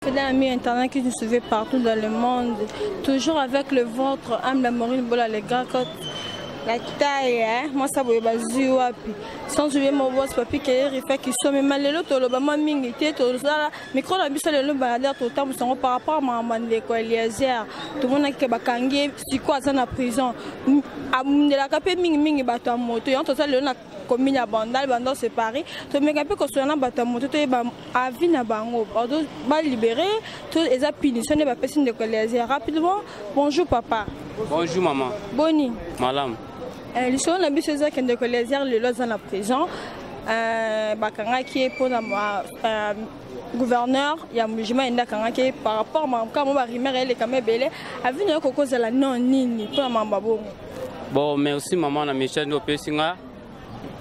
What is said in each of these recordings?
Fidèles amis internet qui nous suivent partout dans le monde, toujours avec le ventre, âme, la morine, bola, les gars, la taille, hein, moi ça va baser wapi. Sans jouer mon boss, papi qui est refait qui sont même les lots, le bama mingi, tout ça, micro la bise le balader tout le temps, nous par rapport à ma maman de quoi Eliezer, tout le monde qui est bakangé, c'est quoi ça na prison, à de la capé mingi bateau à moto, et en tout ça le na commune à bandal, bandal séparé, tout me capé qu'on soit na bateau à moto, tout est à vie na bango, pardon, bas libéré, tout les appinitions, les personnes de quoi Eliezer rapidement. Bonjour papa. Bonjour maman. Boni. Madame. Les choses na biso za kende ko les le lois dans la prison bakanga qui est pour la gouverneur ya mujima enda kanga qui par rapport à quand ba rimere ele kama belé avine ko cause la non nini pour mamba bongo. Bon merci maman na Michel no pesinga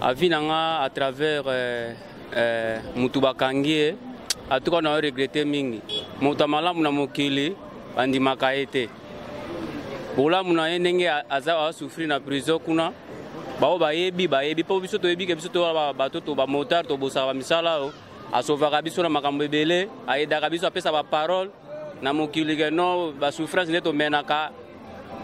avina nga à travers mutu bakangi a tout on a regretté mingi mutu malamu na mokili andi makaete. Bola muna ndenge aza souffrir na prison kuna bao bayebi po biso to yebi ke biso to ba to ba motar to bosa ba misala o asovaka biso na makambo ebele aidaka biso apesa ba parole na mokili ke no ba souffrance neto menaka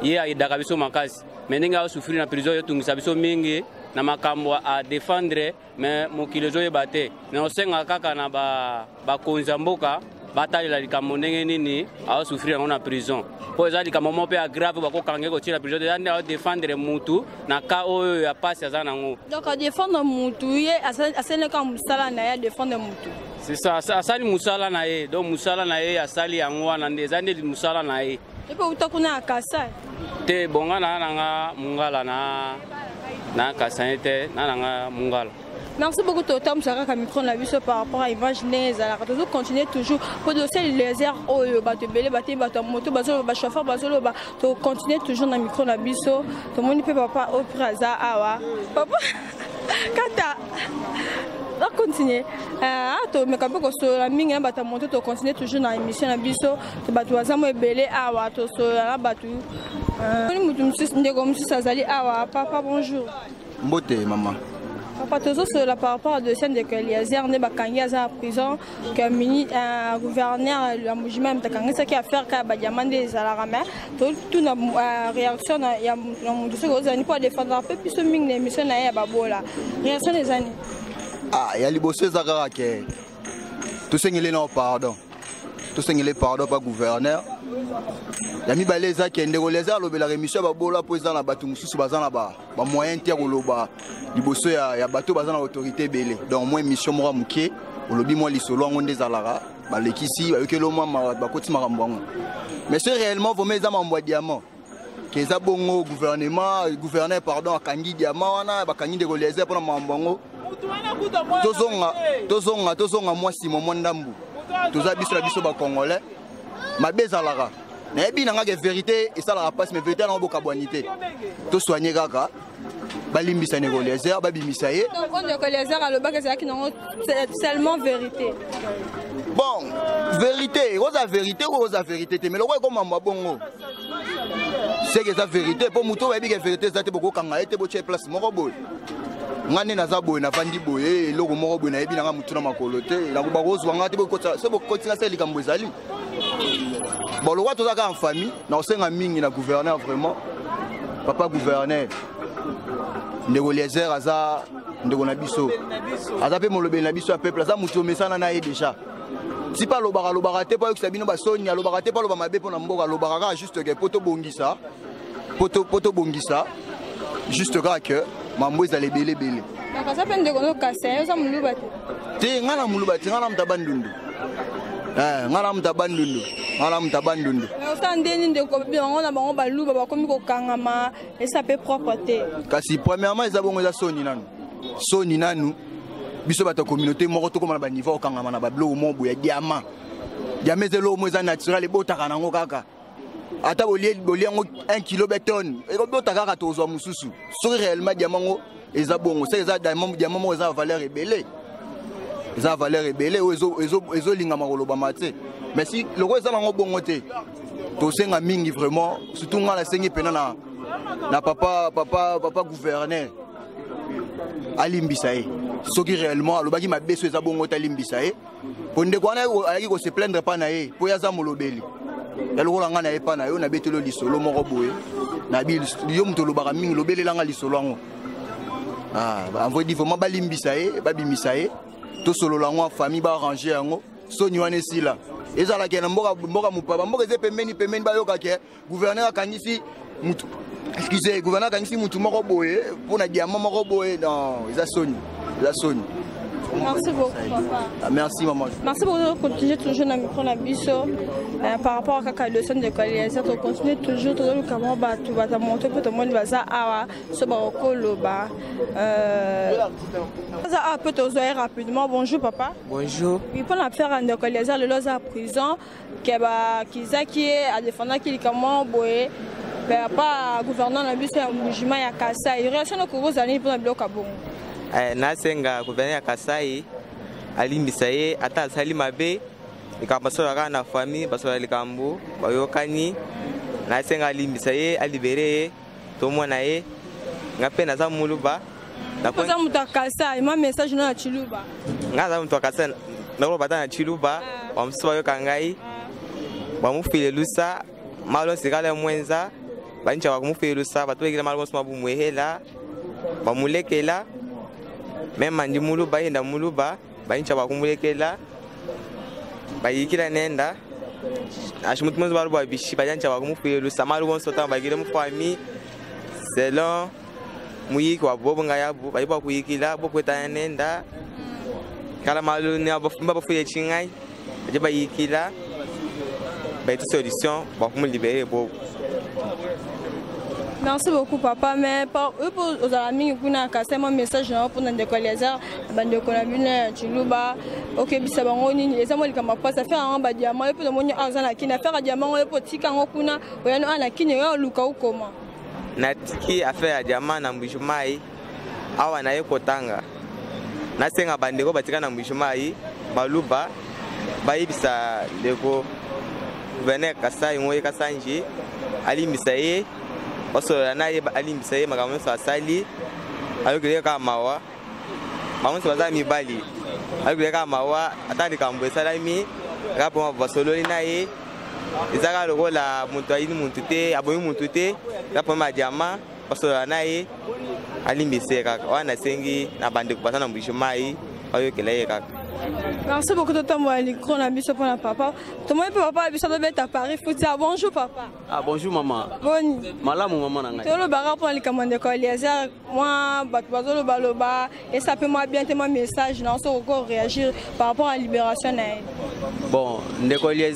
ye aidaka biso makasi ndenge a souffrir na prison yo tungisa biso mingi na makambo a défendre mais mokili zo yebate na osenga kaka na ba konza mboka bataille likambo ndenge nini a souffrir en prison po za likambo mo pe grave ba ko kange ko tira prison de a défendre mutu na ka oyo ya passe za nango donc a défendre mutu ye asene ka musala na ya défendre mutu c'est ça asali musala na ye donc musala na ye asali yango wana ndeza ndi musala na ye et puis utakuna akasa te bonga na nga mungala na kasante na nga mungala. Merci beaucoup de temps que micro na biso par rapport à imaginer ça toujours continuer toujours pour dossier les airs oh bateau belé bateau moto bazo ba chauffeur bazo ba to continuer toujours na micro na biso to moni pe papa au praza awa papa kata on continue to me kapo ko so la mingi na bateau moto to continuer toujours na émission na biso to bateau azamo belé awa to so la bateau ni mutu msisi ndeko msisi azali awa papa bonjour mbote maman. Papa toujours sur la par rapport à de scène de que Eliezer ne bakangi à prison que un gouverneur la mujima mtakangi ça qui a faire ka ba diamande za la mer tout na réaction ya mon dossier aux années pour défendre un peu plus ce ming l'émission na ya babola réaction des années ya liboso zakara ke tout sengile non pardon tout sengile pardon pas gouverneur ya mibale za ke ndeko leza lobela remission babola po za na batu mususu bazana ba moyen ter loba liboso ya bato bazana autorité belé donc moi mission mora muke olobi moi lisolo ngonde zalara balekisi bayokelo moi bakoti makambo ngo mais c'est réellement vos mes amambwa diamant que za bongo gouverneur pardon akangi diamant wana bakangi ndeko leza pona mambo ngo tozonga moi Simon Mondambu toza biso ba congolais mabezalara na yebi nanga ke vérité et ça la passe mais vérité na bokabwanité to soigner kaka balimbisa ndeko leza babimisa ye donc on ndeko leza le bac c'est qui non seulement vérité bon vérité oza vérité mais le quoi comme mambo bongo c'est que ça vérité pour muto ba yebi ke vérité ça te boko kanga ete bo che place moko boy ngane na za boy na vandi boy eloko moko boy na yebi nanga mutu na makolo te na ko ba kozwa ngate bo kota se bo kotina se likambo ezali. Bon, le roi tout ça en famille, dans cinq amis, na gouverneur vraiment, papa gouverneur, ndeko Eliezer aza ndeko na biso, aza pe molobe na biso a peuple, aza mutu mesana na ye déjà. Si pas lobara te pas que sabino ba sonya lobara te pas loba mabe pona mboka lobara juste que poto bongisa juste que mambo ezale belé. Donc ça peut ndeko no kase, ça muluba te ngana muluba te ngana mtabandundu. Ngala mtabandundu mais autant ndeni ndeko on a bango baluba bakomi ko kangama et ça peut propreté kasi premièrement ils abongo za soni nanu biso bato communauté moko to comme na ba niveau kangama na ba blo mo boya diamant zelo mo za naturel botaka nango kaka ata boliango 1 kg béton et botaka kaka tozwa mususu sur réellement diamant ezabongo c'est ça diamant mo za valeur rebelle. Ça valeur rebelle ezo linga makoloba mate mais si le roi ça lango bongote to senga mingi vraiment surtout ngala sengi pena na papa gouverneur alimbisa ye soki réellement alobaki mabeso eza bongo talimbisa ye po ndeko wana ayaki ko se plaindre pa na ye po yaza molobeli ya lokola nga na ye pa na yo na betelo lisolo moko boye na bi yo muto lobaka mingi lobelelanga lisolo yango envoie dit vraiment balimbisa ye babimisa ye to solo lango famille ba arranger yango soni wana esila ezalaki na mboka mopapa mboka eze pembeni bayokaki gouverneur akangisi mutu excusez gouverneur akangisi mutu moko boye mpona diamant moko boye non eza soni. Merci beaucoup, papa. Merci, maman. Merci beaucoup de continuer toujours à me prendre la biso. Par rapport à la leçon de l'école, tu continues toujours le camarade, tu vas monter pour te montrer à ce barocolo. Peut-être rapidement. Bonjour, papa. Bonjour. Il faut la faire en école, le loz à prison, qui est à défendre qui est comment boye. Pas gouverneur na biso ya mouvement ya Kasai. Réaction de Koro Zani pour le bloc à bon. Nasenga gouverneur ya Kasai alimbisa ye ata sali mabe ikabasola na famille basola likambo bayokani nasenga alimbisa ye alibere ye to mwana ye ngape na za muluba na ko za muta Kasai ma message na Chiluba ngaza muta Kasai na ko bata na Chiluba bamsuba yo kangai bamufile lusa malo sikala mwenza bancha bakumufile lusa batwekile malo smabu mwehela bamulekela même mandi muluba yenda muluba bayincha bakumulekela bayikira nenda ashimut muzo baru babishi bajancha bakumufuyelu samaru bonsota bagire mu famille selon muyiki wa bobo ngayabu bayiba kuyikila bokweta nenda kala malu ne abafumba bafuye chingai aje bayikila bayita solution bakumulibere bobo. Merci beaucoup, papa. Mais pour aux amis qui ont cassé mon message pour nous décoller ça, bande de Chiluba, ok, bisabangoni, les amis qui m'ont pas ça fait un bas diamant et pour le monde à qui n'a fait un diamant et pour tika ngokuna, ou y a un qui n'est pas luka ou comment. Natiki a fait un diamant na mbujumai, awa na ye kotanga. Nasenga bandeko batika na mbujumai, baluba, bayibisa leko gouverneur Kasai ngoye Kasanji, ali misaye. Parce que naye alimbisa ye makambo so asali ayokile ka mawa makambo so bazami bali ayokile ka mawa atandi kambo esalami rapo basololi naye ezaka lokola muntu ayini muntu te aboyi muntu te rapo majama parce que naye alimbisa kaka wana sengi na bande ko basana mbisho mai ayokile ye kaka. Merci beaucoup de temps, moi, les gros amis, pour la papa. Tout le monde peut papa, il doit être à Paris. Faut dire bonjour, papa. Ah, bonjour, maman. Bon. Malam, maman, nanga. Tout le barrage pour les commandes écolières. Moi, bateau le baloba. Et ça peut moi bien témoigner message. Non, ça encore réagir par rapport à la libération. Bon, l'écolier,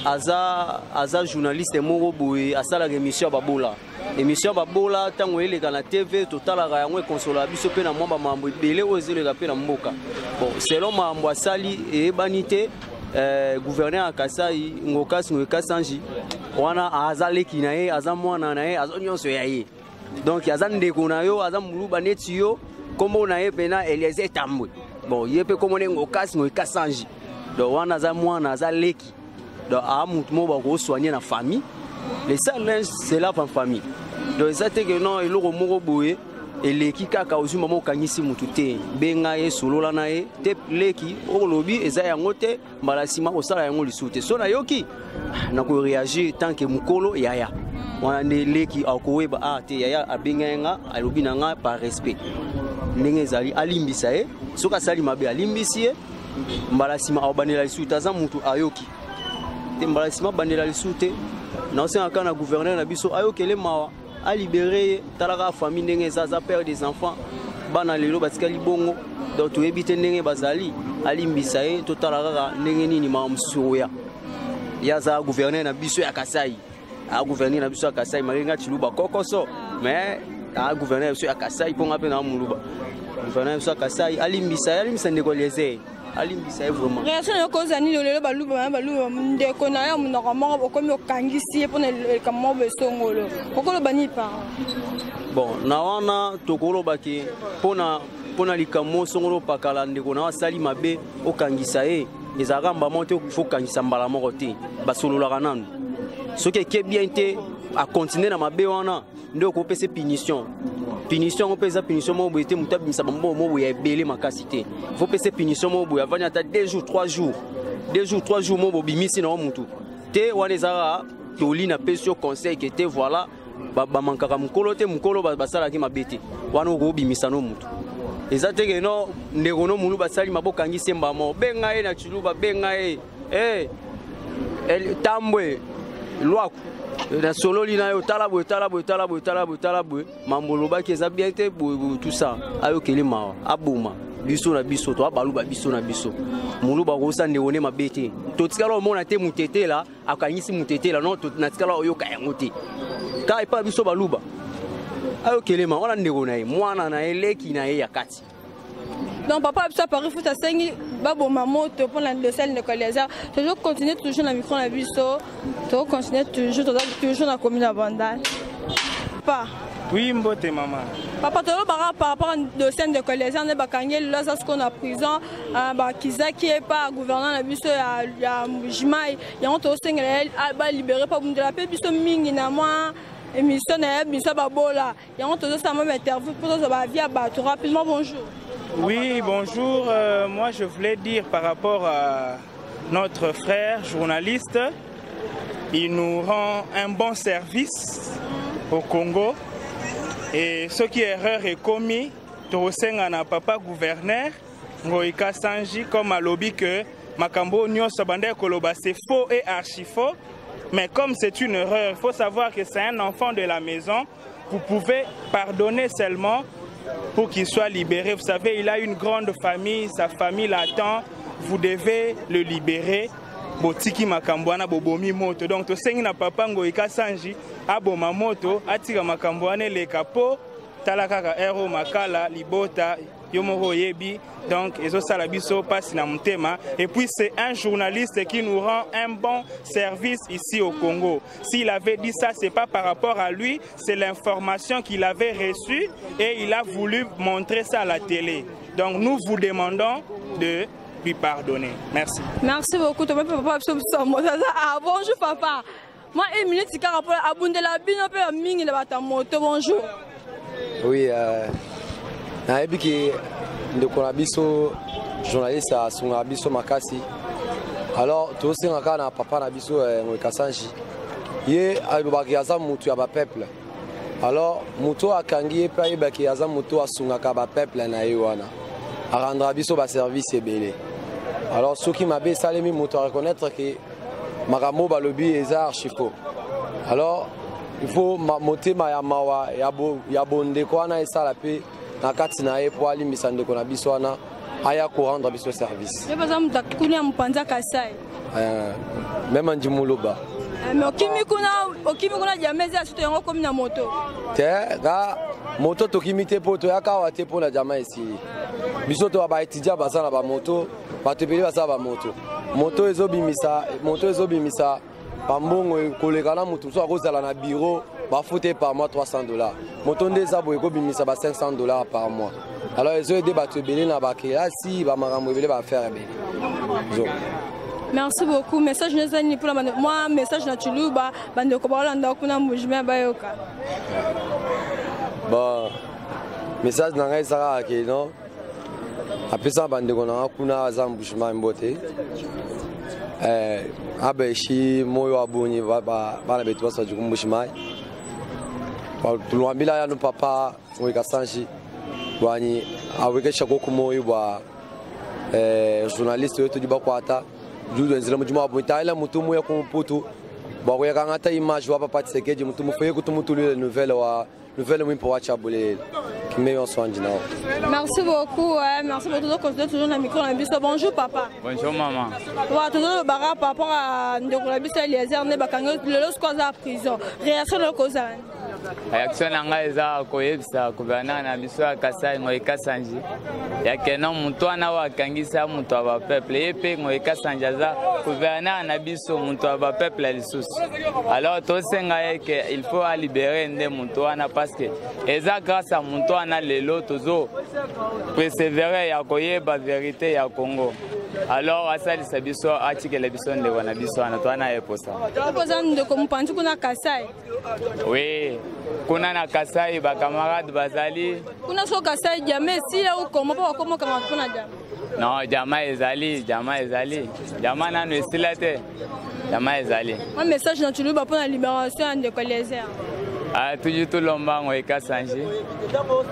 Aza journaliste et Moroboui, à ça la émission Baboula. Émission Babola, tant que les la TV, total la réunion consola, biso pe na mwamba mambo belé ozi le rapé na mboka. Bon, selon mambo sali et banité, gouverneur à Kasai, ngokas ngokasanji, wana azale kinae, azamwana nae, azonyoso yaye. Donc yazande konayo, azamuluba netio, kombo nae pena Eliezer Tambwe. Bon, yepe komone ngokas ngokasanji. Donc wana azamwana azaleki. Donc amutmo ba ko soigner na famille. Les seuls c'est là pour famille. Donc ça c'est que non il aura moko boye et leki kaka ozuma mo kangisi mutute benga ye solola na ye te leki o lobi eza yango te malasima osala yango lisute so na yoki na ko réagir tant que mukolo yaya wana ne leki akoyeba a te yaya abenga nga alobi na nga par respect ndenge ezali alimbisa ye soka sali mabe alimbisi ye malasima abanela lisute aza mutu ayoki te malasima bandela lisute na osanga kana gouverneur na biso ayokele mawa a libéré talaka famille ndenge za père des enfants bana lelo batika libongo donc to ebite ndenge bazali alimbisa ye to talaka ndenge nini ma mususu ya yaza gouverneur na biso ya Kasai a gouverneur na biso ya Kasai malinga Chiluba kokoso mais a gouverneur biso ya Kasai ponga pe na muluba gouverneur biso ya Kasai alimbisa ndeko leze alimbisa vraiment réaction de cause ani lelo baluba ndeko na ya munoko moko okomi okangisi pour le kamo besongolo kokolo bani pa bon na wana tokolo baki pona likamo songolo pakala ndeko na wasali mabe okangisa ye ezaka mbamo te faut kangisa mbala moko te basolola kananu soki ke bien te a continuer na mabe wana ndo ko pese punition on pesa punition mo boité muta bimisa bambo mo boya belé makasité faut pese punition mo boya vanya ta 2 jours 3 jours mo bo bimisi na mutu te wana ezara toli na pesio conseil que te voilà ba mankaka mukolo te mukolo basala ki mabete wana ko bimisa no mutu ezate ke no ndeko no mulu basali mabokangi semba mo benga e na chuluba benga e el tambwe lwaku na sololi na yo talabwe mambolo ba ki eza bien te tout ça ayo kele mawa abuma biso na biso to abaluba biso na biso mulu ba ko sa ndeko mabete to tikala o mona te mutetela akanyisi mutetela no to na tikala oyo kayango te ka ipa biso baluba ayo kelema wana ndeko na ye mwana na eleki na ye ya kati. Donc papa ça paraît faut t'enseigner babo mamoto pour la dossier de collège toujours continuer toujours na micro na biso to continuer toujours na commune abandale pas oui mbote maman papa to bara par rapport au dossier de collège on est bakangi là ça ce qu'on a prison ba kizaki est pas gouverneur na biso ya Mujimai ya on to sengela ba libérer pas de la paix biso mingi na moi émission na biso babola ya on to ça même interview pour ça via bato rapidement bonjour. Oui, bonjour. Moi, je voulais dire par rapport à notre frère journaliste, il nous rend un bon service au Congo. Et ce qui est erreur est commis, Torosengana papa gouverneur, Ngoïka Sanji, comme à lobby que Makambo Nyon Sabandé Koloba, c'est faux et archi faux. Mais comme c'est une erreur, il faut savoir que c'est un enfant de la maison. Vous pouvez pardonner seulement pour qu'il soit libéré. Vous savez, il a une grande famille, sa famille l'attend, vous devez le libérer. Botiki makambwana bobomi moto. Donc to sengi na papa Ngoïka Sanji aboma moto atika makambwane le kapo talakaka ero makala libota yomoro yebi. Donc ezo salabiso passe na mutema. Et puis c'est un journaliste qui nous rend un bon service ici au Congo. S'il avait dit ça, c'est pas par rapport à lui, c'est l'information qu'il avait reçue et il a voulu montrer ça à la télé. Donc nous vous demandons de lui pardonner. Merci. Merci beaucoup. Bonjour papa. Moi, une minute, c'est rapport à Bundela Bino, Mingi de Batamoto. Bonjour. Oui, de Konabiso, journaliste à Sungabiso Makasi. Alors, tout ce qu'on a papa Nabiso Ngoïka Sanji. Yé, Aïbakiaza Moutou Yaba Peuple. Alors, Moutou a Kangi, Aïbakiaza Moutou a Sungakaba Peuple Naïwana. A rendre Biso ba service et belé. Alors, ce qui m'a fait Salemi Moutou à reconnaître que Maramo Balobi est archifo. Alors, il faut monter Mayamawa, Yabonde Kwana et Salapé. Na kati na ye pour ali misande ko na biso wana aya ko rendre biso service. Mais par exemple takunia mpanza kasai. Même andimuloba. Mais okimi kuna jamezi asito yango komi na moto. Te ga moto to kimite poto yaka wate po na jama ici. Biso to ba étudiant basana ba moto, ba te peli basana ba moto. Moto ezobimisa pambongo kolekana mutu so akozala na bureau. Bah, fouté par mois $300. Moton des abos et bimisa ba $500 par mois. Alors ils ont débattu belé na baké là si ba marambo belé va faire belé. Merci beaucoup. Message nezani pour moi message na tuluba bande ko balanda kuna mujime bayoka. Bon message na ngai sara ke non. Apesa bande ko na kuna za mbushima mbote. Abeshi moyo abuni bana betu basa jukumbushima. Tulwambila ya no papa Ngoïka Sanji wani awekesha goku moyo bwa journaliste wetu dibakwata judo nzila mujuma abunta ila mutumu ya kumputu bwa ya kangata image wa papa Tshisekedi mutumu feye kutumutulile nouvelle wimpo wa chabule kimeyo sonji nao. Merci beaucoup, merci beaucoup. Continuez toujours dans le micro. Bonjour papa. Bonjour maman. Voilà, toujours le barrage par rapport à Ndokolabiso Eliezer Nebakango, le lorsqu'on est en prison. Réaction de cause. Réaction nanga eza koyebisa gouverneur na biso ya Kasai Ngoïka Sanji. Yake non mutu wana wakangisa mutu wa peuple yepe Ngoïka Sanji aza gouverneur na biso mutu wa peuple lisusu. Alors to senga yeke il faut libérer nde mutu wana parce que eza grâce à mutu wana lelo tozo persévérer ya koyeba vérité ya Congo. alors asalisa biso atikela biso ndeko na biso wana twana eposa Poza ndeko mupanzi kuna Kasai. oui kuna na Kasai ba camarade bazali Kuna so Kasai jamais si là ou comment pas comment kuna jam. non jama ezali nanu esila te jama ezali Un message na tulu ba pour la libération de Lézère. tuju tulomba ngo ekasanji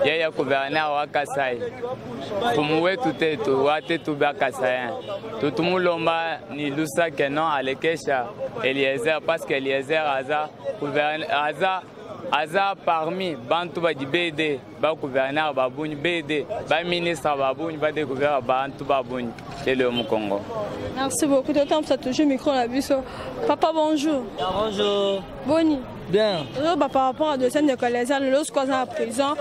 yeye gouverneur wa Kasai fumu wetu tetu wate tuba Kasai tutumulomba ni lusa keno alekesha Eliezer parce que Eliezer aza gouverneur aza parmi bantu ba BD ba gouverneur ba bunyi BD ba ministre ba bunyi ba découvert bantu ba bunyi et le Congo. Merci beaucoup de temps, ça toujours micro la biso. Papa bonjour. Bonjour. Boni. Bien. Par rapport à deux scènes de Lézère, lorsqu'on est en prison,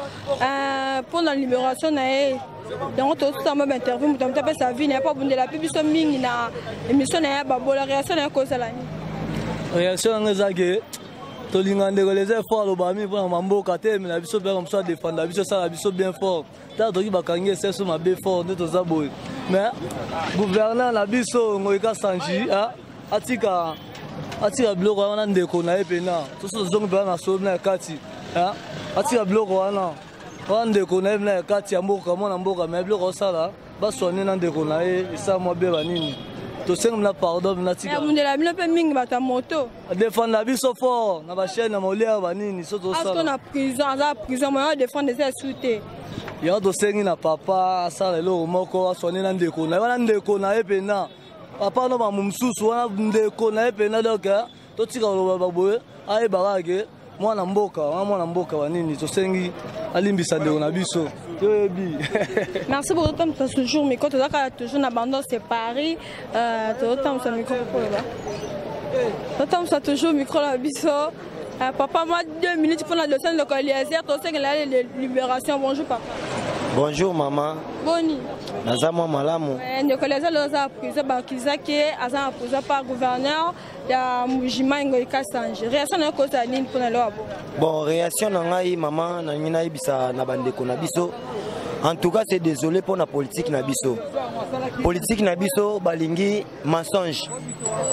pour la libération, donc tout ça m'a interview, mais tu as sa vie n'est pas bonne de la publicité ming na émission n'est pas bonne, la réaction est cause la nuit. Réaction est to lingande Lézère fort le bami pour mambo kate mais la biso bien comme ça défendre la biso ça la biso bien fort. Ta to ki bakangi c'est sur ma bien fort de to za boy. Mais gouverneur la biso ngoika sanji atika biloko wana ndeko na ye pena toso zongo bana so na kati atika biloko wana ndeko na ye na kati ya mboka mwana mboka mais biloko sala basone na ndeko na ye esa mwa be banini to senga na pardon na tika mundela bino pe mingi bata moto défendre la biso fort na ba chaîne na molia banini so to sala na prison moi défendre des souté ya to sengi na papa sala lo moko asone na ndeko na ye wana ndeko na ye pena papa no ba mumsusu wana ndeko na ye pena donc totika lo baboye aye barage mwana mboka banini to sengi alimbisa ndeko na biso yoyebi. Merci beaucoup de temps toujours micro to zaka toujours na bando séparé to temps ça micro pour là. To temps ça toujours micro la biso. Papa moi 2 minutes pour la leçon de Lézère to sengi la libération. Bonjour papa. Bonjour maman. Boni. Nazamwa malamu. Ndeko Lézère loza prison ba kizaki aza prison par gouverneur ya mujima ngoika sanji. Réaction na cause nini pour na lobo. Bon, réaction na ngai maman na ngina ibisa na bandeko na biso. En tout cas, c'est désolé pour la politique na biso. Politique na biso balingi mensonge.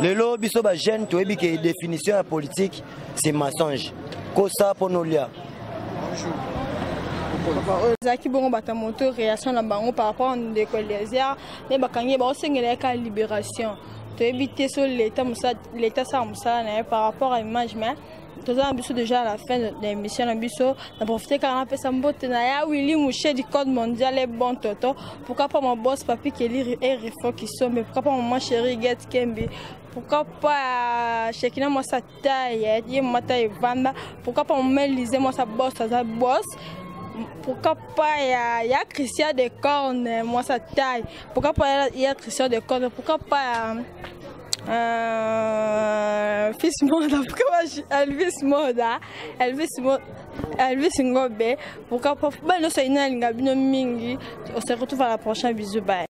Lelo biso ba jeune to ebi ke définition ya politique c'est mensonge. Kosa ponolia. Zaki bongo bata moto réaction na bango par rapport à ndeko Lézère ne bakangi ba osengela ka libération. To éviter sur l'état ça par rapport à l'image mais tous les biso déjà à la fin de l'émission na biso na profiter quand on a fait ça mbote na ya Willy Mouché du code mondial et bon toto pourquoi pas mon boss papi qui lire et refo qui sont mais pourquoi pas maman chérie get kembi pourquoi pas Shekina moi sa taille y mata et vanda pourquoi pas mon Lisée moi sa boss pourquoi pas il y a Christian de Corne moi sa taille pourquoi pas il y a Christian de Corne pourquoi pas fils Moda pourquoi Elvis Ngobe pourquoi pas nous c'est une ngabino mingi on se retrouve à la prochaine bisous bye.